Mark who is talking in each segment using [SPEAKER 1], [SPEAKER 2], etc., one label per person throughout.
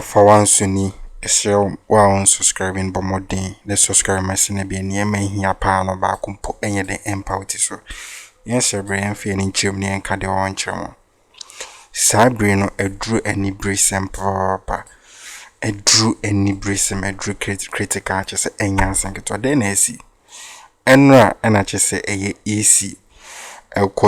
[SPEAKER 1] Alpha OneTV share wa subscribing but more than the subscribe my sin be near me here pa no ba kumpo enye den empower so yes brain fe ni nchim ne enka de won nchim sa brain no edru any brace papa edru any brace edru critical che se enya sanketo den na esi enra na che se eye ec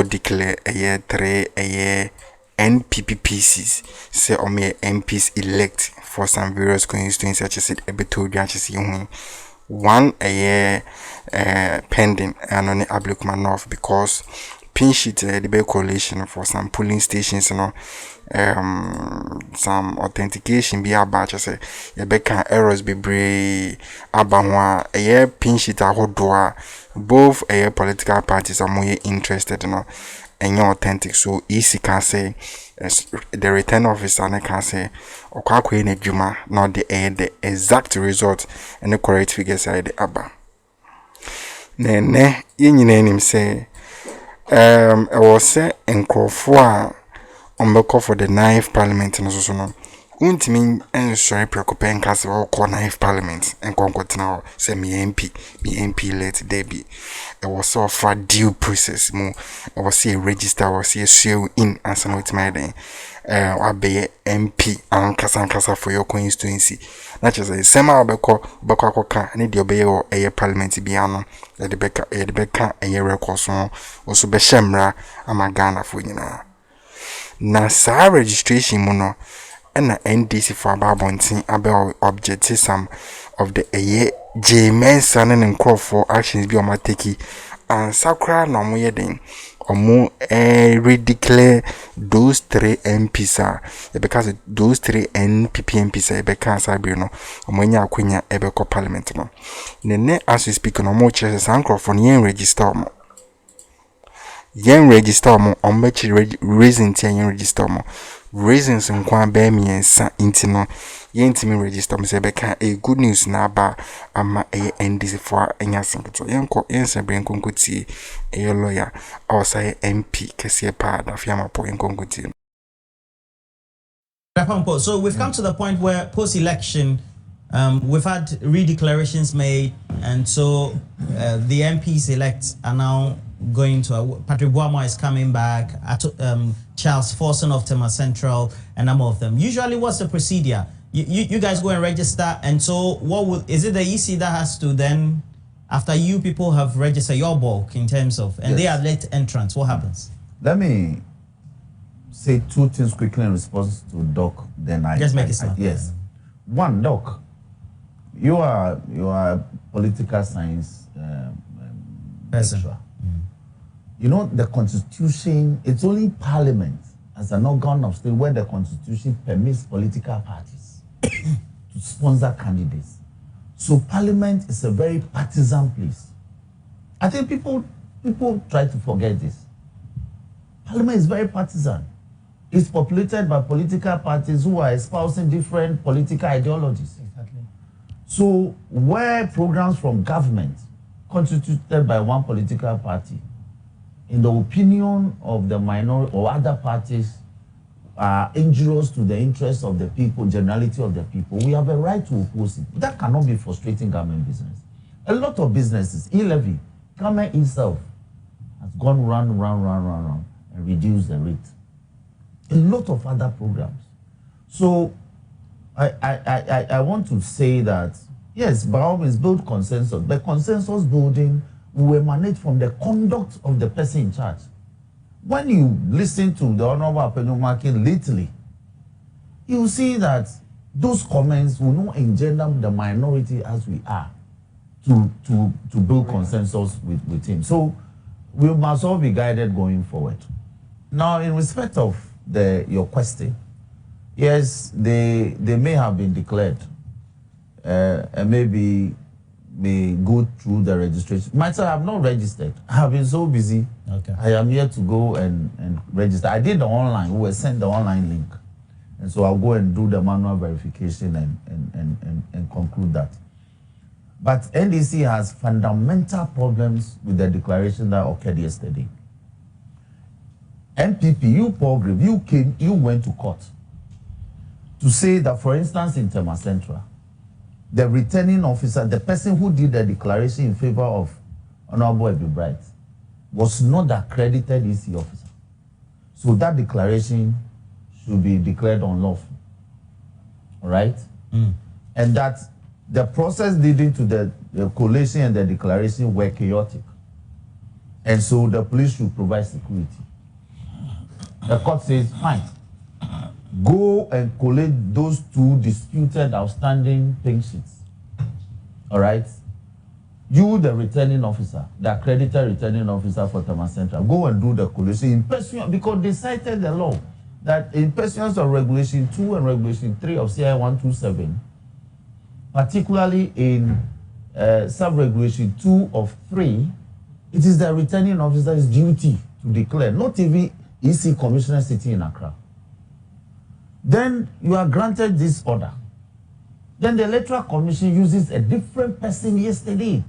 [SPEAKER 1] declare eye 3 eye NPP pieces say MPs elect for some various constituencies such as it one a year pending and on the Akroma North because pin sheet the big coalition for some polling stations some authentication be about just say errors be brave about a year pin sheet both a political parties are more interested and you're authentic so easy can say the return officer can say okwa in juma not the exact result and the correct figures are the aba ne yin say I was say enkrofo a ombeko for the 9th parliament no so no untimi ensure preoccupy case we call 9th parliament en konkotina say me MP let debi it was so far due process mu it was a register was a show in and some with my then be MP and kasa for your constituency not just say sema obeko akoka ni de obeye o eye parliament bia no de beka eye record so also be shemra amagana for nyina na sa registration mu no and NDC for ababontin about objective some of the J-men sanning and call for actions be on my take and sakra no mo yeden omo redeclare those 3 MPs are because those 3 NPP MPs are because I be no omo nya akwanya ebeko parliament no ne as we speak no mo chese sankro for yen register mo ombechi reason ti yen register mo reasons nkwa be mi ensa intino yentimi register me say beka a good news na ba ama NDC for enya sinketo yenko yense bren konkuti lawyer or say MP Kesi pa da fiama po konkuti.
[SPEAKER 2] So we've come to the point where post-election we've had redeclarations made, and so the MPs elect are now going to Patrick Boama is coming back, Charles Forson of Tema Central, a number of them. Usually what's the procedure? You guys go and register, and so is it the EC that has to then, after you people have registered your bulk in terms of, and yes, they are late entrants, what happens?
[SPEAKER 3] Let me say 2 things quickly in response to Doc, then I
[SPEAKER 2] just make it snap.
[SPEAKER 3] Yes. One, Doc, you are a political science
[SPEAKER 2] person.
[SPEAKER 3] You know, the Constitution, it's only Parliament as an organ of state where the Constitution permits political parties to sponsor candidates. So Parliament is a very partisan place. I think people try to forget this. Parliament is very partisan. It's populated by political parties who are espousing different political ideologies.
[SPEAKER 2] Exactly.
[SPEAKER 3] So where programs from government constituted by one political party, in the opinion of the minority or other parties, are injurious to the interests of the people, generality of the people, we have a right to oppose it. That cannot be frustrating government business. A lot of businesses, e-levy, government itself has gone round and reduced the rate. A lot of other programs. So I want to say that, yes, by all means, build consensus, but consensus building will emanate from the conduct of the person in charge. When you listen to the Honorable Akroma lately, you see that those comments will not engender the minority as we are to build consensus with him. So we must all be guided going forward. Now, in respect of your question, yes, they may have been declared and maybe may go through the registration. Myself, I have not registered. I have been so busy.
[SPEAKER 2] Okay.
[SPEAKER 3] I am here to go and register. I did the online. We were sent the online link. And so I'll go and do the manual verification and conclude that. But NDC has fundamental problems with the declaration that occurred yesterday. NPP, you Paul Grave, you went to court to say that, for instance, in Tema Central, the returning officer, the person who did the declaration in favor of Honorable Ebi Bright, was not the accredited EC officer. So that declaration should be declared unlawful. All right? And that the process leading to the collation and the declaration were chaotic. And so the police should provide security. The court says, fine, go and collate those 2 disputed outstanding pink sheets. All right? You, the returning officer, the accredited returning officer for Tema Central, go and do the collation in pursuance, because they cited the law that in pursuance of Regulation 2 and Regulation 3 of CI 127, particularly in sub-regulation 2 of 3, it is the returning officer's duty to declare, not even EC commissioner sitting in Accra. Then you are granted this order. Then the Electoral Commission uses a different person yesterday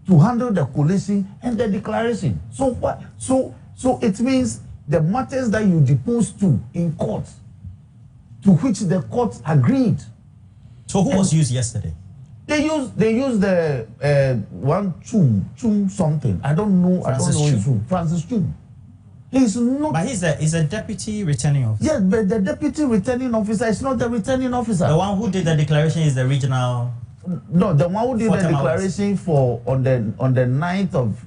[SPEAKER 3] to handle the collation and the declaration. So what? So it means the matters that you deposed to in court, to which the court agreed.
[SPEAKER 2] So who was used yesterday?
[SPEAKER 3] They use the one Chum something. I don't know.
[SPEAKER 2] Francis Chum.
[SPEAKER 3] Francis Chum. He's not.
[SPEAKER 2] But he's a deputy returning officer.
[SPEAKER 3] Yes, but the deputy returning officer is not the returning officer.
[SPEAKER 2] The one who did the declaration is the regional.
[SPEAKER 3] No, the one who did the declaration for on the 9th of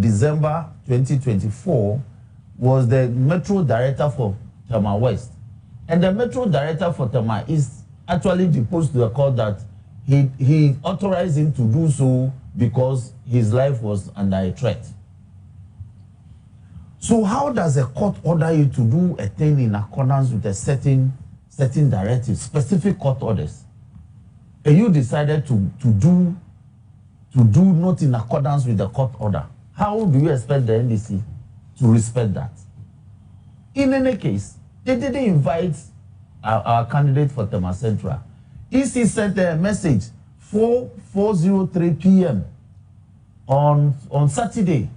[SPEAKER 3] December 2024 was the Metro Director for Tema West, and the Metro Director for Tema East actually deposed to the court that he authorized him to do so because his life was under a threat. So how does a court order you to do a thing in accordance with a certain directive, specific court orders, and you decided to do not in accordance with the court order? How do you expect the NDC to respect that? In any case, they didn't invite our candidate for Tema Central. EC sent a message 4:03 p.m. on Saturday.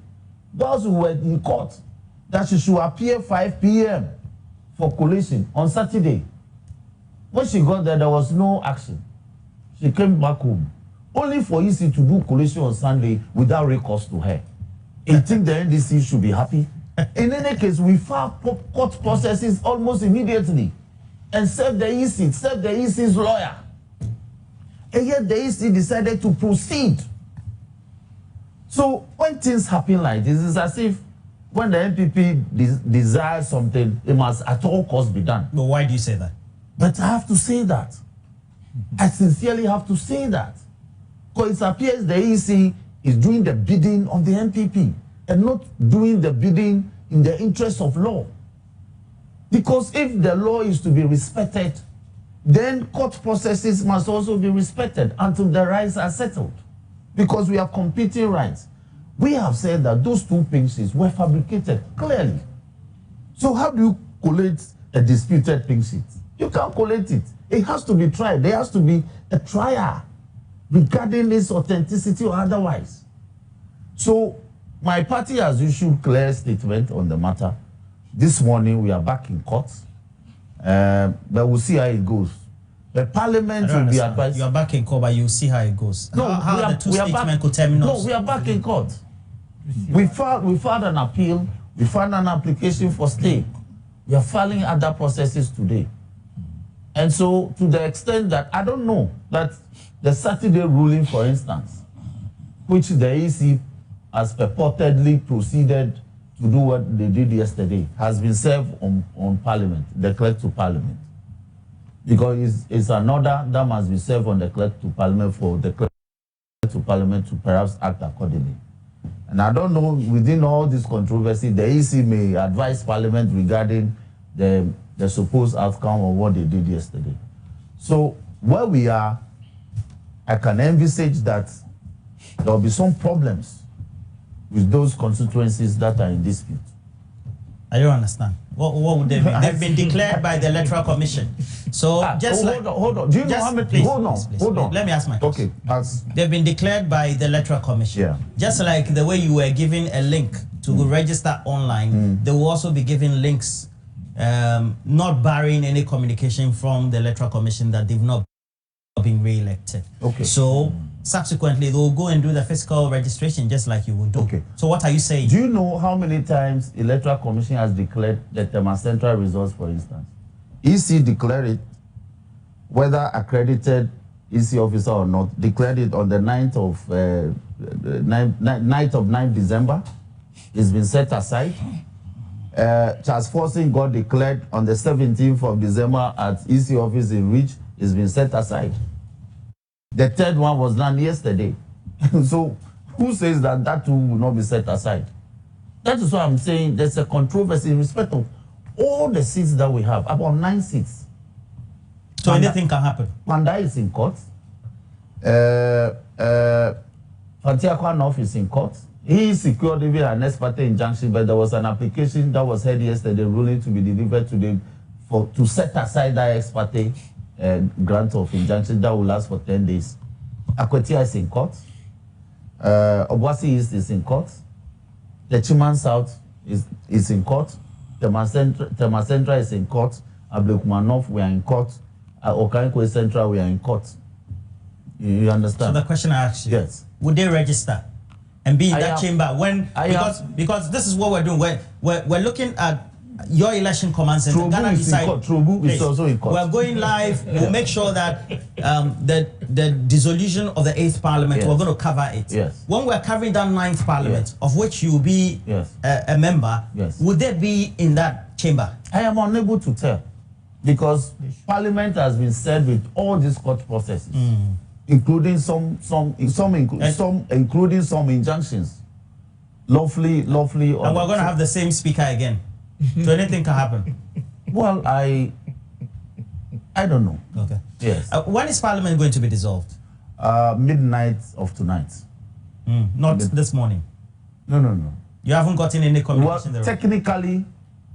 [SPEAKER 3] Those who were in court that she should appear 5 p.m. for collation on Saturday. When she got there, there was no action. She came back home, only for EC to do collation on Sunday without recourse to her. I think the NDC should be happy. In any case, we filed court processes almost immediately and served the EC's lawyer. And yet the EC decided to proceed. So when things happen like this, it's as if when the NPP desires something, it must at all costs be done.
[SPEAKER 2] But why do you say that?
[SPEAKER 3] But I have to say that. I sincerely have to say that. Because it appears the EC is doing the bidding of the NPP and not doing the bidding in the interest of law. Because if the law is to be respected, then court processes must also be respected until the rights are settled. Because we have competing rights. We have said that those 2 pink sheets were fabricated, clearly. So how do you collate a disputed pink sheet? You can't collate it. It has to be tried. There has to be a trial regarding its authenticity or otherwise. So my party has issued clear statement on the matter. This morning we are back in court, but we'll see how it goes. The Parliament will be advised.
[SPEAKER 2] You are back in court, but you'll see how it goes.
[SPEAKER 3] No,
[SPEAKER 2] how the 2 statements could terminate.
[SPEAKER 3] No, we are back in court. We filed an appeal. We filed an application for stay. We are filing other processes today. And so, to the extent that I don't know that the Saturday ruling, for instance, which the EC has purportedly proceeded to do what they did yesterday, has been served on Parliament, the clerk to Parliament. Because it's an order that must be served on the clerk to Parliament for the clerk to Parliament to perhaps act accordingly. And I don't know, within all this controversy, the EC may advise Parliament regarding the supposed outcome of what they did yesterday. So where we are, I can envisage that there will be some problems with those constituencies that are in dispute.
[SPEAKER 2] I don't understand. What would they be? They've been declared by the Electoral Commission. So
[SPEAKER 3] hold on. Do you know how many?
[SPEAKER 2] Please,
[SPEAKER 3] hold on.
[SPEAKER 2] Let me ask my question.
[SPEAKER 3] Okay.
[SPEAKER 2] They've been declared by the Electoral Commission.
[SPEAKER 3] Yeah.
[SPEAKER 2] Just like the way you were given a link to register online, they will also be given links not barring any communication from the Electoral Commission that they've not been re-elected.
[SPEAKER 3] Okay.
[SPEAKER 2] So subsequently, they'll go and do the physical registration just like you would do.
[SPEAKER 3] Okay.
[SPEAKER 2] So what are you saying?
[SPEAKER 3] Do you know how many times Electoral Commission has declared the Tema Central results, for instance? EC declared it, whether accredited EC officer or not, declared it on the 9th of 9th December. It's been set aside. Charles Forcing got declared on the 17th of December at EC office in Reach. It's been set aside. The third one was done yesterday. So who says that that too will not be set aside? That is why I'm saying there's a controversy in respect of all the seats that we have, about 9 seats.
[SPEAKER 2] So anything can happen.
[SPEAKER 3] Panda is in court. Fatiakwa North is in court. He secured even an ex parte injunction, but there was an application that was heard yesterday, ruling to be delivered today to set aside that ex parte grant of injunction that will last for 10 days. Akwetia is in court. Obuasi East is in court. The Chiman South is in court. Tema Central is in court. Ablekuma North, we are in court. Okankwe Central, we are in court. You understand?
[SPEAKER 2] So the question I asked you,
[SPEAKER 3] yes,
[SPEAKER 2] would they register and be in that chamber when because this is what we're doing. We're looking at your election command center.
[SPEAKER 3] Trobu is in court. Trobu is also in court.
[SPEAKER 2] We're going live. We'll make sure that the dissolution of the 8th Parliament, we're going to cover it.
[SPEAKER 3] Yes.
[SPEAKER 2] When we're covering that 9th Parliament, of which you will be a member, would they be in that chamber?
[SPEAKER 3] I am unable to tell because Parliament has been served with all these court processes, including including some injunctions, lawfully. And
[SPEAKER 2] we're going to have the same speaker again. So anything can happen.
[SPEAKER 3] Well, I don't know.
[SPEAKER 2] Okay.
[SPEAKER 3] Yes.
[SPEAKER 2] When is Parliament going to be dissolved?
[SPEAKER 3] Midnight of tonight.
[SPEAKER 2] Not this morning.
[SPEAKER 3] No.
[SPEAKER 2] You haven't gotten any communication.
[SPEAKER 3] Well, technically,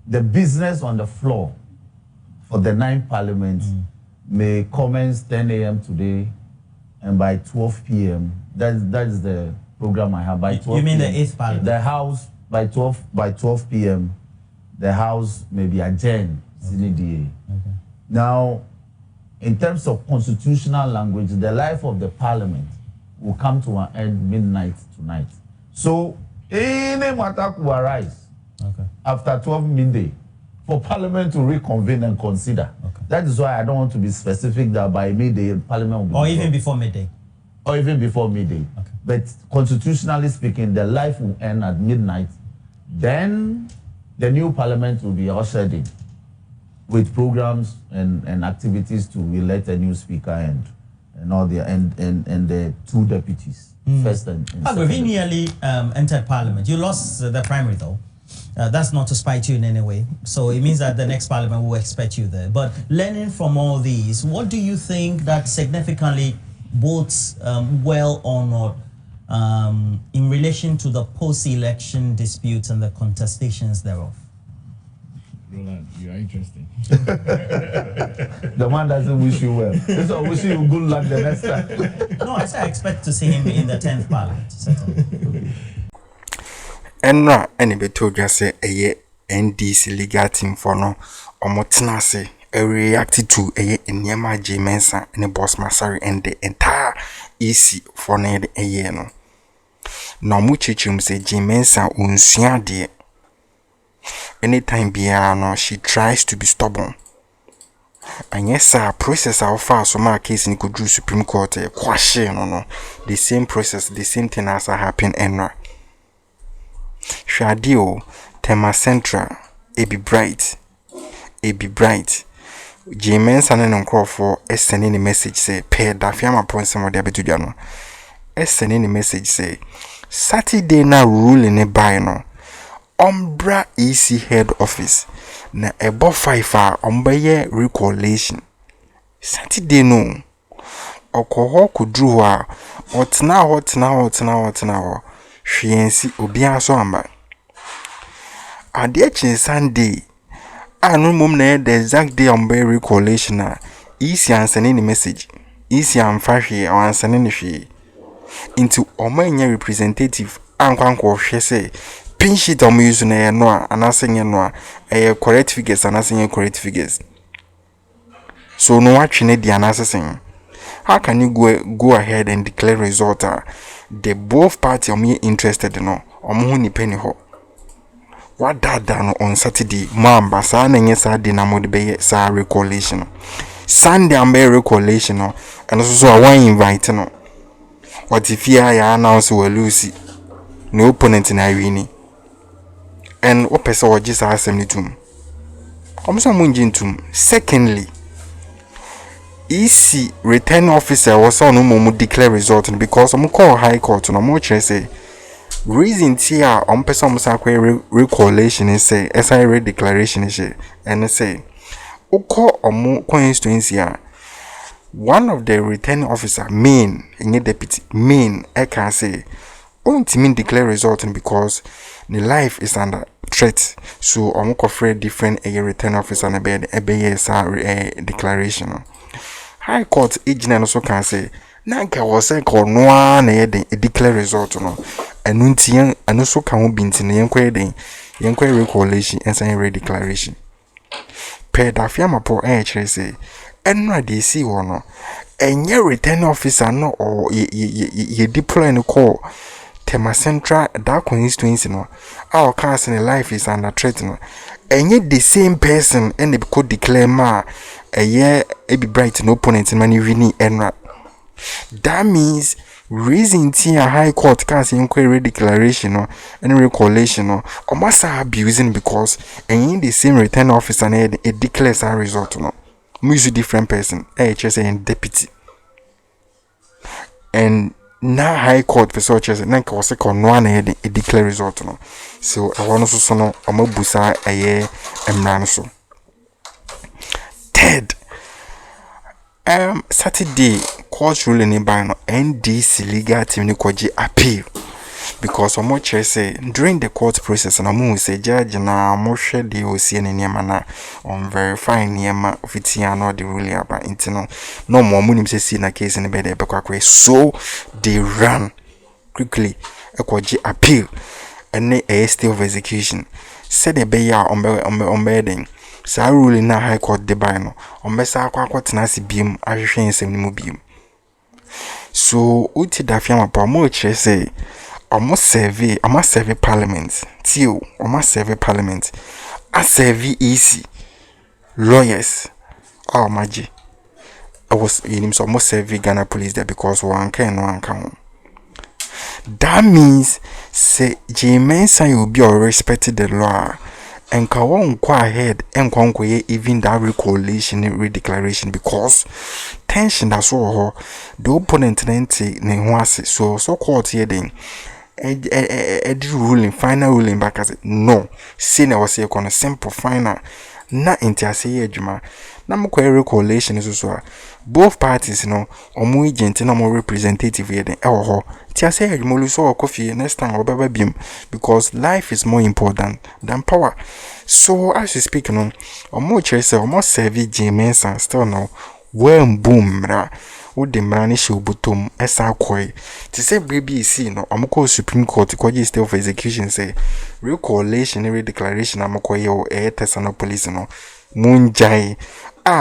[SPEAKER 3] the business on the floor for the 9th Parliament may commence 10 a.m. today, and by 12 p.m. That is the program I have. By 12
[SPEAKER 2] you mean
[SPEAKER 3] PM,
[SPEAKER 2] the 8th Parliament?
[SPEAKER 3] The House by 12 p.m. The House may be adjourned. Okay. Now, in terms of constitutional language, the life of the Parliament will come to an end midnight tonight. So, any matter could arise after 12 midday for Parliament to reconvene and consider. That is why I don't want to be specific that by midday Parliament will be
[SPEAKER 2] or even before midday.
[SPEAKER 3] Or even before midday. But constitutionally speaking, the life will end at midnight. Then the new Parliament will be ushered in with programs and activities to elect a new speaker and all the and the 2 deputies, first and
[SPEAKER 2] second. We nearly entered Parliament. You lost the primary though. That's not to spite you in any way. So it means that the next Parliament will expect you there. But learning from all these, what do you think that significantly bodes well or not in relation to the post-election disputes and the contestations thereof?
[SPEAKER 4] Roland, you are interesting.
[SPEAKER 3] The man doesn't wish you well. He's not wishing you good luck the next time.
[SPEAKER 2] No, I say I expect to see him in the 10th Parliament. Certainly.
[SPEAKER 1] And now, anybody told you say a NDC legal team for no or motinase reacted to a Nyama J Mensa and a boss Masari and the entire EC for near a year no. No muchachum say J Mensa unsia de. Anytime Biano she tries to be stubborn. And yes, sir, process our fast so my case in could Supreme Court question no. The same process, the same thing as happened and Shadio, Tema Central, be bright. James and call for sending a message say, pay that fiama point some of the abitudiano. Sending a message say, Saturday na rule in a bino. Umbra EC head office. Na above 5 umbaye recollation. Saturday no. Okoho kudruwa. Hotna. Shiensi obia so amba. Adechin Sunday. No mum na the exact day on berry collation na easy answering the message. Easy am fashi or answering the she. Into omanya representative ankwanko hwe say pin sheet I'm using a no and asking no a correct figures and asking correct figures. So no actually the analysis. How can you go ahead and declare result? The both party are me interested in no or penny ho. What that done on Saturday, Mamba, Sunday, Saturday, Namod Bay, Sa recollation. Sunday, I'm very recollation, and also I want invite no. What if I announce we Lucy? No opponent in Irene. And what person or just assembly to me? I'm some to. Secondly, EC return officer was on no declare result because I'm call high court no more say. Reason here on person recollation is say SI declaration is and say Oko or constituency one of the returning officer main in deputy main I can say won't mean declare result because the life is under threat so I'm afraid different a return officer and a declaration. High court agent also can say Nanka was a call no one a declare result no and untian and also can be in the inquiry recollation and sign redeclaration. Per da fiamma po say and no DC or no and your return officer no or ye deploy no call Tema Central that constituency no our cast in life is under threat no and yet the same person and they could declare ma a year a be bright no opponent in many winning and that means reason a high court cast inquiry declaration or and recollation or must abusing because and the same return officer and it declares a result no use different person HSA and deputy and now high court for such as na ka wose kon no na e declare result no so I want so no omabusa aye emran so. Third, Saturday court ruling in by no NDC legal team ni kwaji appeal because omo chere say during the court process na mo say judge na mo hwe the osi ne niam na on verify niam ofitia no the ruling about intino no mo nim say see na case ni be dey bekwa so they ran quickly ekwaji appeal and a stay of execution said the be ya on bedding sa ruling na high court de by no on be sa akwa na si biem ahwehwe nsem ni mu biem so uti da fiam pa mo chere say almost serve parliament till almost serve parliament I serve easy lawyers maji I was in almost serve Ghana police there because one can that means say Jimensa you be or respected the law and ka won go ahead and konkoye even that recollation redeclaration because tension that's all the opponent ne ho ase so court here then ruling final ruling back as no say na was a simple final na intiase adwuma na mo recollation is so both parties no omo agent na mo representative here den ho tiase adwuma lu so coffee next time obaba bim because life is more important than power so as you speak no omo chere say omo serve Jimensa still no when boom ra wo de mrani she obotom esa koi to say baby see no amko Supreme Court kwaji stay of execution say recollation redeclaration amko ye tesano police no munjai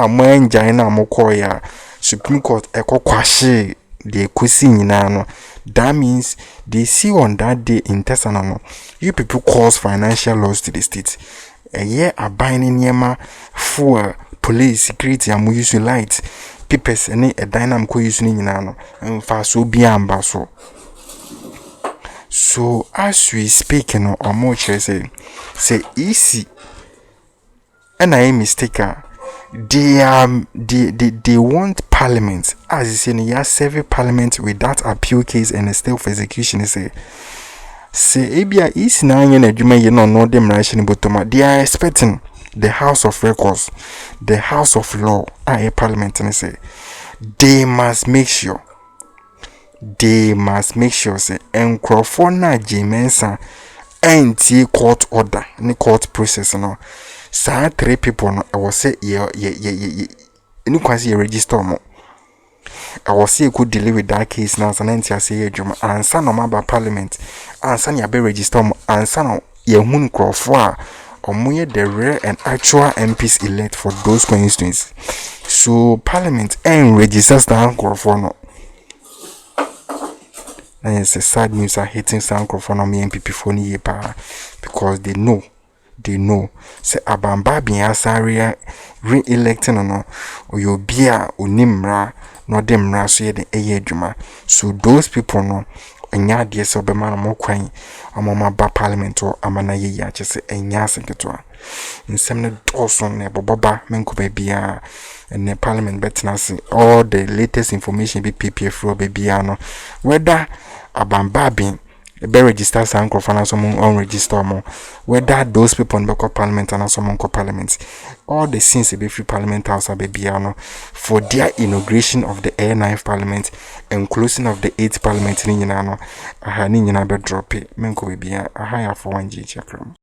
[SPEAKER 1] manjai na amko ya Supreme Court kwashe de kwesi nyina no that means they see on that day in tesano no you people cause financial loss to the state a year abiding yema for police security am use light papers any a dynamic ko use ni nyina no mfa so biamba so as we speak no omo chere say easy and I mistake they want parliament as you say you serve parliament with that appeal case and a stay of execution say ebia easy na anya na adwuma ye no dem ration botoma they are expecting the House of Records, the House of Law, a parliament, and say they must make sure say Encrofona Jimensa anti court order, any court process, no. Sa 3 people no I was say any quasi register mo. I was say could deal with that case now, and I say and son of my parliament, and son ya be register mo, and son yehun krofo a omoye the real and actual MPs elect for those constituencies. So parliament and registers down krofo no. And it's a sad news are hitting some krofo no me NPP for ni yepa because they know say abamba biya sare re-electing no oyo bia onimra no demra so ye de eye adwuma. So those people no enya de se obema no mokwan amoma ba parliament o amana ye ya che se enya asenketo nsem ne also ne boboba menko ba bia ne parliament betina se all the latest information be PPF ro be bia no whether abamba bin be register some crofana some unregister mo whether those people in the parliament and some parliament all the scenes be free parliament house be biano for their inauguration of the A9 parliament and closing of the 8th parliament ni nyina no aha ni nyina be drop menko be bia aha ya for 1 Akroma.